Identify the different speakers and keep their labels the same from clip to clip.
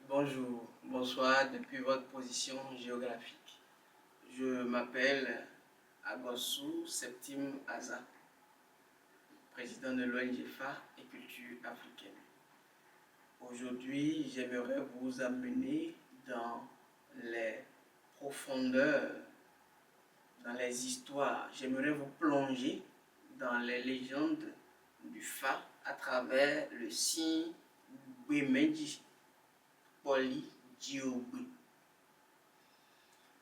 Speaker 1: Bonjour, bonsoir depuis votre position géographique. Je m'appelle Agossou Septime Aza, président de l'ONG FA et Culture africaine. Aujourd'hui, j'aimerais vous amener dans les profondeurs, dans les histoires. J'aimerais vous plonger dans les légendes du FA à travers le signe Gwemeji Poli Diogbe.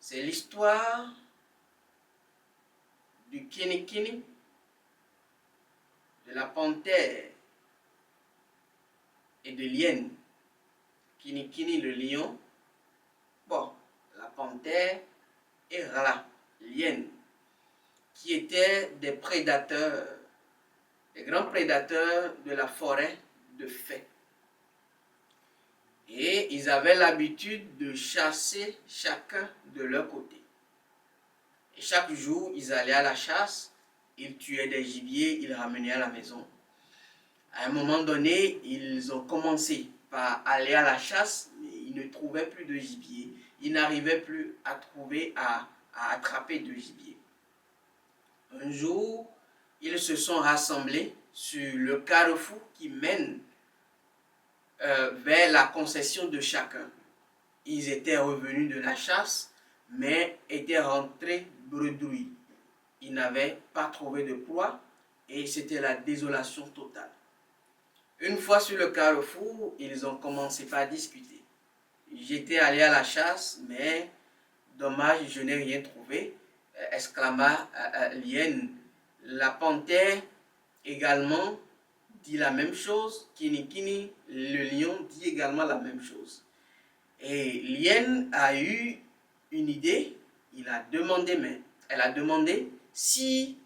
Speaker 1: C'est l'histoire du Kinikini, de la panthère et de l'hyène. Kinikini le lion, bon, la panthère et Rala, l'hyène, qui étaient des prédateurs, des grands prédateurs de la forêt de Fès. Et ils avaient l'habitude de chasser chacun de leur côté. Et chaque jour, ils allaient à la chasse, ils tuaient des gibiers, ils ramenaient à la maison. À un moment donné, ils ont commencé par aller à la chasse, mais ils ne trouvaient plus de gibier. Ils n'arrivaient plus à attraper de gibier. Un jour, ils se sont rassemblés sur le carrefour qui mène vers la concession de chacun. Ils étaient revenus de la chasse, mais étaient rentrés bredouilles. Ils n'avaient pas trouvé de proie et c'était la désolation totale. Une fois sur le carrefour, ils ont commencé par discuter. J'étais allé à la chasse, mais dommage, je n'ai rien trouvé, exclama l'hyène. La panthère également dit la même chose. Kinikini, le lion, dit également la même chose. Et l'hyène a eu une idée. Elle a demandé si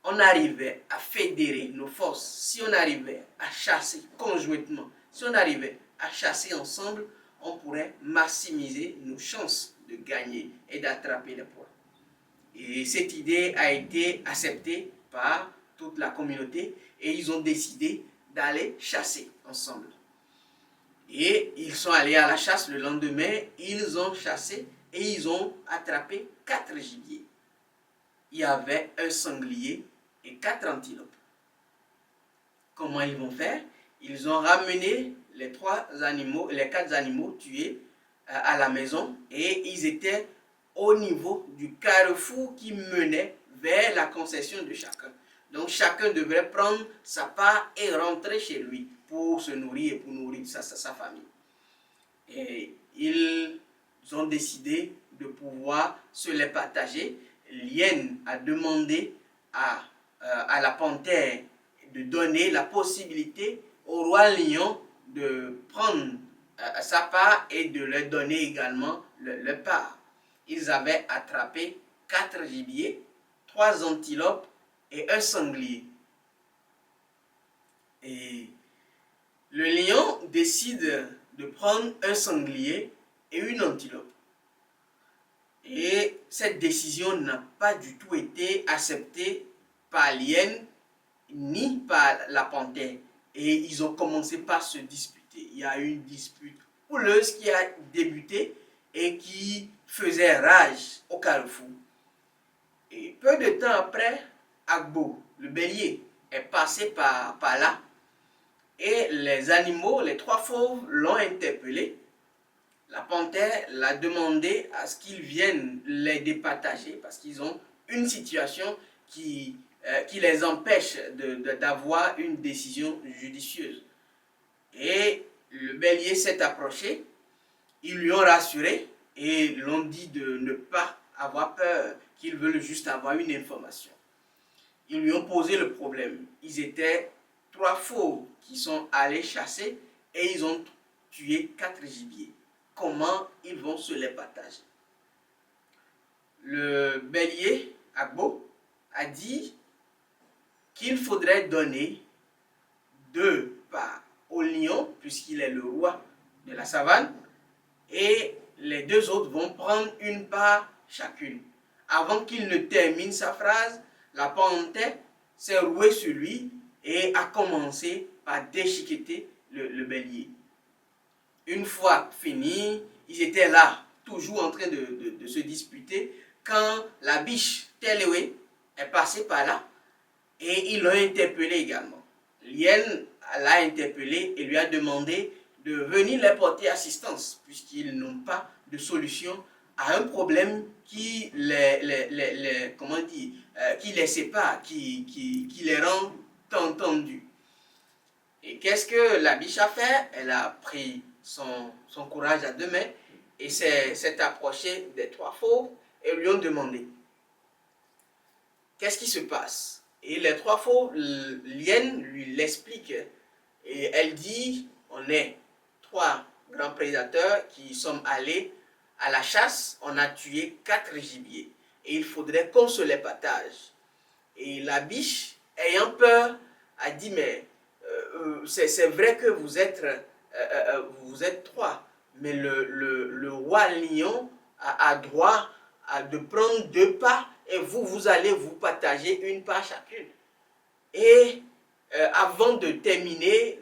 Speaker 1: on arrivait à fédérer nos forces, si on arrivait à chasser conjointement, si on arrivait à chasser ensemble, on pourrait maximiser nos chances de gagner et d'attraper les proies. Et cette idée a été acceptée par toute la communauté et ils ont décidé d'aller chasser ensemble. Et ils sont allés à la chasse le lendemain, ils ont chassé et ils ont attrapé 4 gibiers. Il y avait un sanglier et 4 antilopes. Comment ils vont faire? Ils ont ramené les 4 animaux tués à la maison et ils étaient au niveau du carrefour qui menait vers la concession de chacun. Donc chacun devrait prendre sa part et rentrer chez lui pour se nourrir et pour nourrir sa famille. Et ils ont décidé de pouvoir se les partager. L'hyène a demandé à la panthère de donner la possibilité au roi lion de prendre sa part et de leur donner également leur part. Ils avaient attrapé 4 gibiers, 3 antilopes et un sanglier. Et le lion décide de prendre un sanglier et une antilope. Et cette décision n'a pas du tout été acceptée par l'hyène ni par la panthère. Et ils ont commencé par se disputer. Il y a eu une dispute houleuse qui a débuté et qui faisait rage au carrefour. Et peu de temps après, Agbo, le bélier, est passé par là. Et les animaux, les 3 fauves, l'ont interpellé. La panthère l'a demandé à ce qu'ils viennent les départager parce qu'ils ont une situation qui les empêche d'avoir une décision judicieuse. Et le bélier s'est approché, ils lui ont rassuré et l'ont dit de ne pas avoir peur, qu'ils veulent juste avoir une information. Ils lui ont posé le problème. Ils étaient 3 fauves qui sont allés chasser et ils ont tué 4 gibiers. Comment ils vont se les partager? Le bélier, Agbo, a a dit qu'il faudrait donner 2 parts au lion, puisqu'il est le roi de la savane, et les 2 autres vont prendre une part chacune. Avant qu'il ne termine sa phrase, la panthère s'est rouée sur lui et a commencé par déchiqueter le bélier. Une fois fini, ils étaient là, toujours en train de se disputer, quand la biche Téléoué est passée par là et ils l'ont interpellé également. L'hyène l'a interpellé et lui a demandé de venir les porter assistance, puisqu'ils n'ont pas de solution à un problème qui qui les sépare, qui les rend tendus. Et qu'est-ce que la biche a fait? Elle a pris son courage à 2 mains et s'est approchée des 3 fauves et lui ont demandé qu'est-ce qui se passe. Et les 3 fauves, l'hyène lui l'explique et elle dit on est 3 grands prédateurs qui sommes allés à la chasse, on a tué 4 gibiers et il faudrait qu'on se les partage. Et la biche, ayant peur, a dit mais c'est vrai que vous êtes 3, mais le roi lion a droit de prendre 2 parts et vous allez vous partager une part chacune. Et avant de terminer,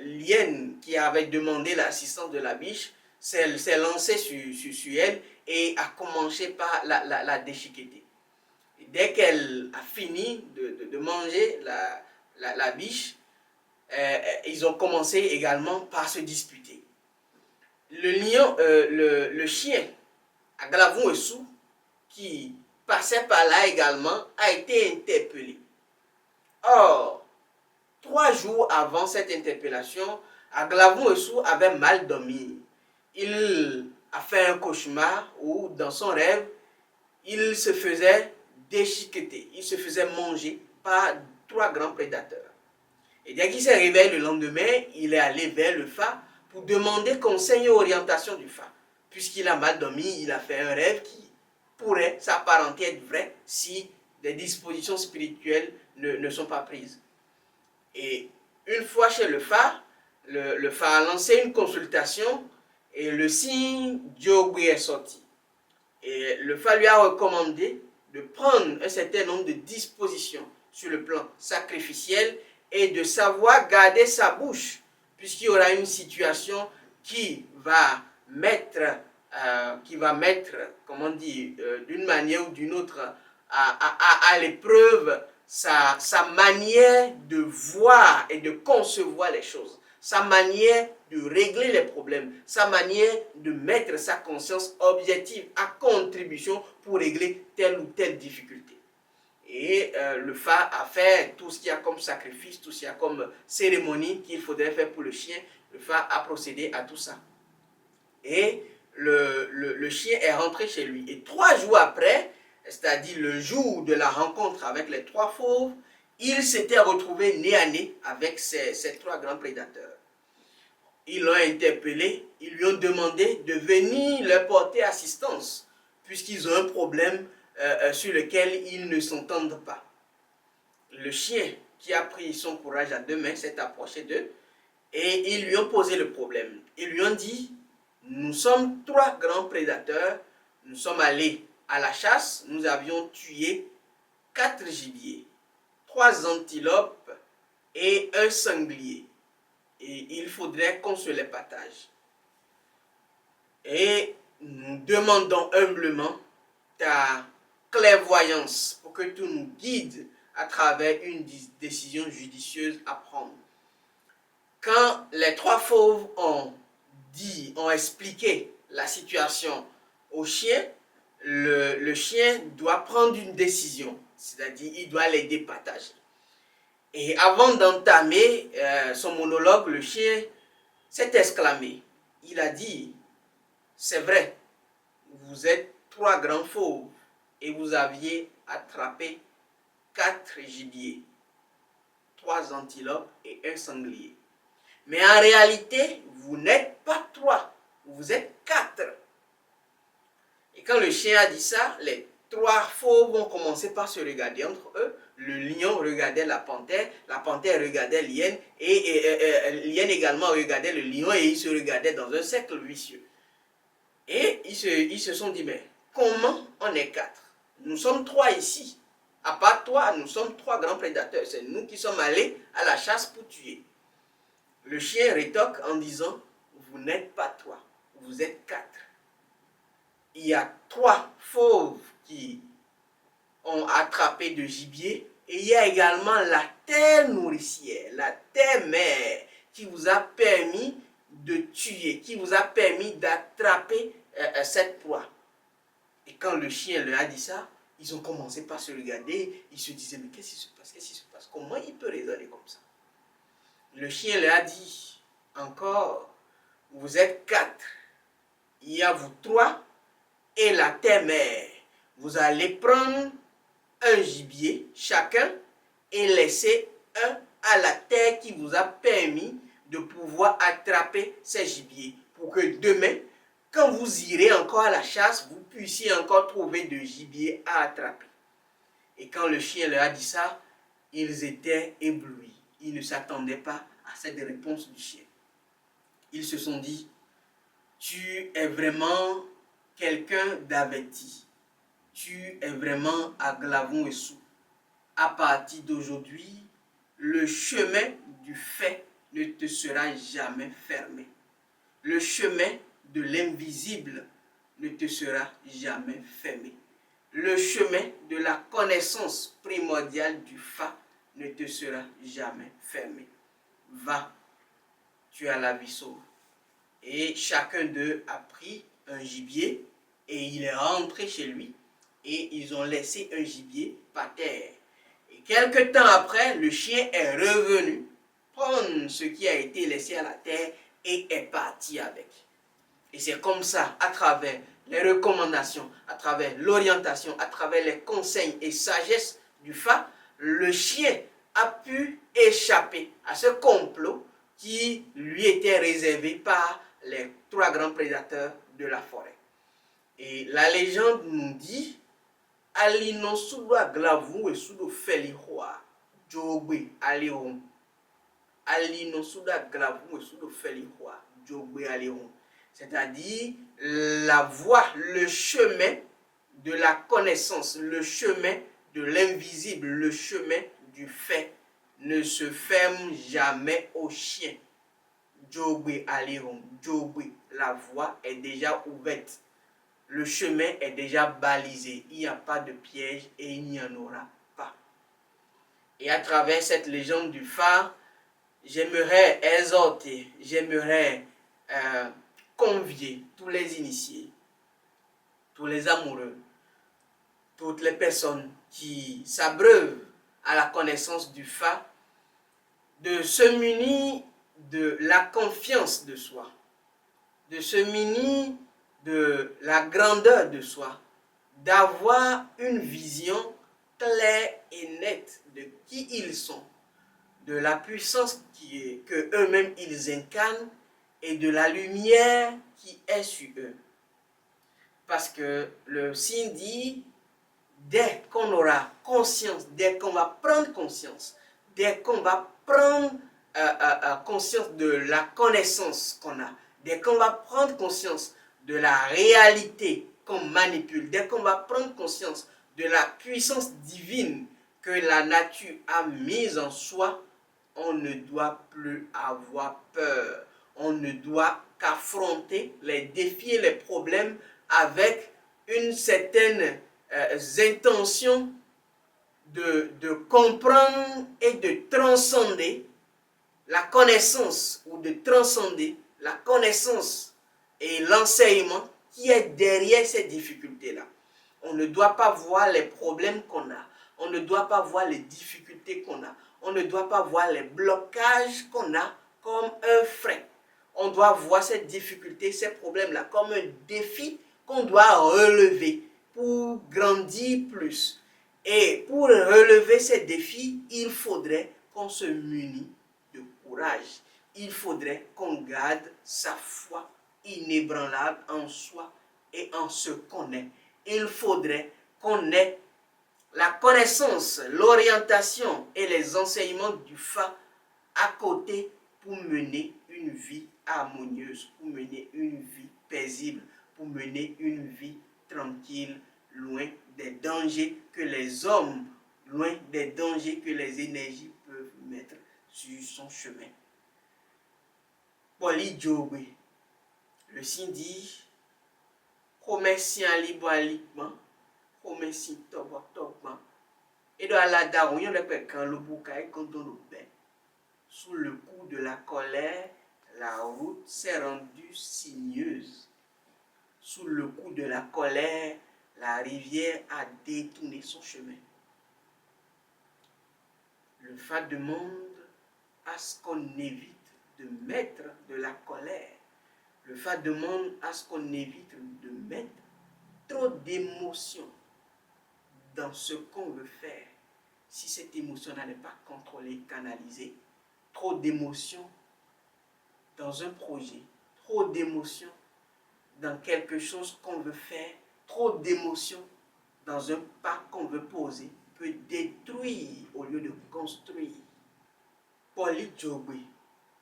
Speaker 1: l'hyène qui avait demandé l'assistance de la biche s'est lancé sur elle et a commencé par la déchiqueter. Et dès qu'elle a fini de manger la biche, ils ont commencé également par se disputer. Le chien, Aglavon Essou, qui passait par là également, a été interpellé. Or, 3 jours avant cette interpellation, Aglavon Essou avait mal dormi. Il a fait un cauchemar où, dans son rêve, il se faisait déchiqueter, il se faisait manger par 3 grands prédateurs. Et dès qu'il s'est réveillé le lendemain, il est allé vers le phare pour demander conseil et orientation du phare. Puisqu'il a mal dormi, il a fait un rêve qui pourrait s'apparenter être vrai si des dispositions spirituelles ne sont pas prises. Et une fois chez le phare a lancé une consultation et le signe Diogui est sorti. Et le phare lui a recommandé de prendre un certain nombre de dispositions sur le plan sacrificiel et de savoir garder sa bouche, puisqu'il y aura une situation qui va mettre, comment dire, d'une manière ou d'une autre, à l'épreuve sa manière de voir et de concevoir les choses, sa manière de régler les problèmes, sa manière de mettre sa conscience objective à contribution pour régler telle ou telle difficulté. Et le phare a fait tout ce qu'il y a comme sacrifice, tout ce qu'il y a comme cérémonie qu'il faudrait faire pour le chien. Le phare a procédé à tout ça. Et le chien est rentré chez lui. Et 3 jours après, c'est-à-dire le jour de la rencontre avec les 3 fauves, il s'était retrouvé nez à nez avec ces 3 grands prédateurs. Ils l'ont interpellé, ils lui ont demandé de venir leur porter assistance, puisqu'ils ont un problème sur lequel ils ne s'entendent pas. Le chien, qui a pris son courage à 2 mains, s'est approché d'eux et ils lui ont posé le problème. Ils lui ont dit, nous sommes 3 grands prédateurs, nous sommes allés à la chasse, nous avions tué 4 gibiers, 3 antilopes et un sanglier. Et il faudrait qu'on se les partage. Et nous demandons humblement ta clairvoyance pour que tu nous guides à travers une décision judicieuse à prendre. Quand les 3 fauves ont expliqué la situation au chien, le chien doit prendre une décision, c'est-à-dire il doit les départager. Et avant d'entamer son monologue, le chien s'est exclamé. Il a dit, c'est vrai, vous êtes 3 grands fauves et vous aviez attrapé 4 gibiers, 3 antilopes et un sanglier. Mais en réalité, vous n'êtes pas 3, vous êtes 4. Et quand le chien a dit ça, les trois fauves ont commencé par se regarder entre eux. Le lion regardait la panthère regardait l'hyène, et l'hyène également regardait le lion, et ils se regardaient dans un cercle vicieux. Et ils se sont dit, mais comment on est quatre? Nous sommes trois ici. À part toi, nous sommes trois grands prédateurs. C'est nous qui sommes allés à la chasse pour tuer. Le chien rétorque en disant, vous n'êtes pas trois, vous êtes quatre. Il y a trois fauves qui ont attrapé de gibier, et il y a également la terre nourricière, la terre mère, qui vous a permis de tuer, qui vous a permis d'attraper cette proie. Et quand le chien leur a dit ça, ils ont commencé par se regarder, ils se disaient, mais qu'est-ce qui se passe, qu'est-ce qui se passe, comment il peut raisonner comme ça? Le chien leur a dit encore, vous êtes quatre, il y a vous trois et la terre mère. Vous allez prendre un gibier chacun et laisser un à la terre qui vous a permis de pouvoir attraper ces gibiers, pour que demain, quand vous irez encore à la chasse, vous puissiez encore trouver de gibier à attraper. Et quand le chien leur a dit ça, ils étaient éblouis. Ils ne s'attendaient pas à cette réponse du chien. Ils se sont dit, tu es vraiment quelqu'un d'averti. Tu es vraiment Aglavon et Sou. À partir d'aujourd'hui, le chemin du fait ne te sera jamais fermé. Le chemin de l'invisible ne te sera jamais fermé. Le chemin de la connaissance primordiale du Fa ne te sera jamais fermé. Va, tu as la vie sauve. Et chacun d'eux a pris un gibier et il est rentré chez lui, et ils ont laissé un gibier par terre. Et quelque temps après, le chien est revenu prendre ce qui a été laissé à la terre et est parti avec. Et c'est comme ça, à travers les recommandations, à travers l'orientation, à travers les conseils et sagesse du Fa, le chien a pu échapper à ce complot qui lui était réservé par les trois grands prédateurs de la forêt. Et la légende nous dit, Alino sudo aglavu et sudo felihoa, jogbe aliron. Alino sudo aglavu et sudo felihoa, jogbe aliron. C'est-à-dire la voie, le chemin de la connaissance, le chemin de l'invisible, le chemin du fait ne se ferme jamais au chien. Jogbe aliron, jogbe, la voie est déjà ouverte. Le chemin est déjà balisé. Il n'y a pas de piège et il n'y en aura pas. Et à travers cette légende du phare, j'aimerais exhorter, j'aimerais convier tous les initiés, tous les amoureux, toutes les personnes qui s'abreuvent à la connaissance du phare, de se munir de la confiance de soi, de se munir de la grandeur de soi, d'avoir une vision claire et nette de qui ils sont, de la puissance que eux-mêmes ils incarnent et de la lumière qui est sur eux. Parce que le signe dit, dès qu'on aura conscience, dès qu'on va prendre conscience, dès qu'on va prendre conscience de la connaissance qu'on a, dès qu'on va prendre conscience de la réalité qu'on manipule, dès qu'on va prendre conscience de la puissance divine que la nature a mise en soi, on ne doit plus avoir peur. On ne doit qu'affronter les défis et les problèmes avec une certaine intention de comprendre et de transcender la connaissance, ou de transcender la connaissance et l'enseignement qui est derrière ces difficultés-là. On ne doit pas voir les problèmes qu'on a. On ne doit pas voir les difficultés qu'on a. On ne doit pas voir les blocages qu'on a comme un frein. On doit voir ces difficultés, ces problèmes-là comme un défi qu'on doit relever pour grandir plus. Et pour relever ces défis, il faudrait qu'on se munisse de courage. Il faudrait qu'on garde sa foi inébranlable en soi et en ce qu'on est. Il faudrait connaît la connaissance, l'orientation et les enseignements du Fa à côté pour mener une vie harmonieuse, pour mener une vie paisible, pour mener une vie tranquille, loin des dangers que les hommes, loin des dangers que les énergies peuvent mettre sur son chemin. Poli Djogwe, le signe dit, commerçant libre, commerçant top, et dans la darouille, on le quand le boucaille, quand on le bain. Sous le coup de la colère, la route s'est rendue sinueuse. Sous le coup de la colère, la rivière a détourné son chemin. Le Fa demande à ce qu'on évite de mettre de la colère. Le Fa demande à ce qu'on évite de mettre trop d'émotions dans ce qu'on veut faire. Si cette émotion n'est pas contrôlée, canalisée, trop d'émotions dans un projet, trop d'émotions dans quelque chose qu'on veut faire, trop d'émotions dans un pas qu'on veut poser, peut détruire au lieu de construire. Poli Djogwe,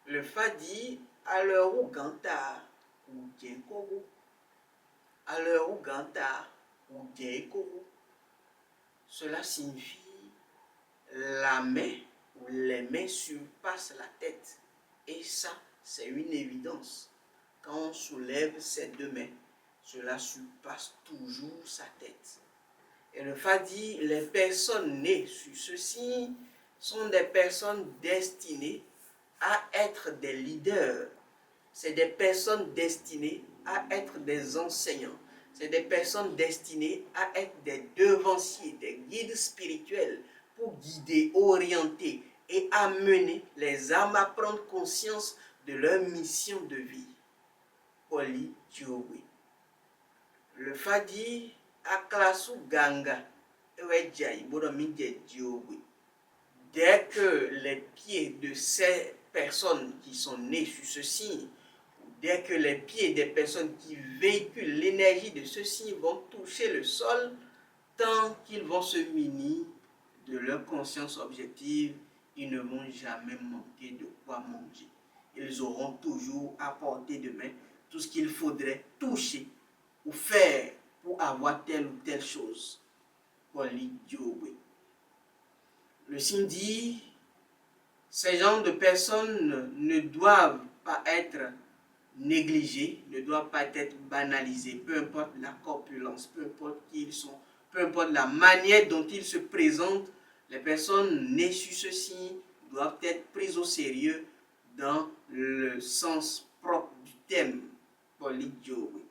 Speaker 1: le Fa dit à l'heure où Ganta ou Djenkogo, à l'heure où Ganta ou Djenkogo, cela signifie la main ou les mains surpassent la tête. Et ça, c'est une évidence. Quand on soulève ses deux mains, cela surpasse toujours sa tête. Et le Fa dit, les personnes nées sur ceci sont des personnes destinées à être des leaders. C'est des personnes destinées à être des enseignants. C'est des personnes destinées à être des devanciers, des guides spirituels pour guider, orienter et amener les âmes à prendre conscience de leur mission de vie. Poli Djogwe. Le Fa dit Aklasu Ganga. Dès que les pieds de ces personnes qui sont nées sur ce signe, dès que les pieds des personnes qui véhiculent l'énergie de ce signe vont toucher le sol, tant qu'ils vont se munir de leur conscience objective, ils ne vont jamais manquer de quoi manger. Ils auront toujours à portée de main tout ce qu'il faudrait toucher ou faire pour avoir telle ou telle chose. Poli Djogwe. Le signe dit, ces genres de personnes ne doivent pas être négligés, ne doivent pas être banalisés, peu importe la corpulence, peu importe qui ils sont, peu importe la manière dont ils se présentent, les personnes nées sur ce signe doivent être prises au sérieux dans le sens propre du thème. Poli Djogwe.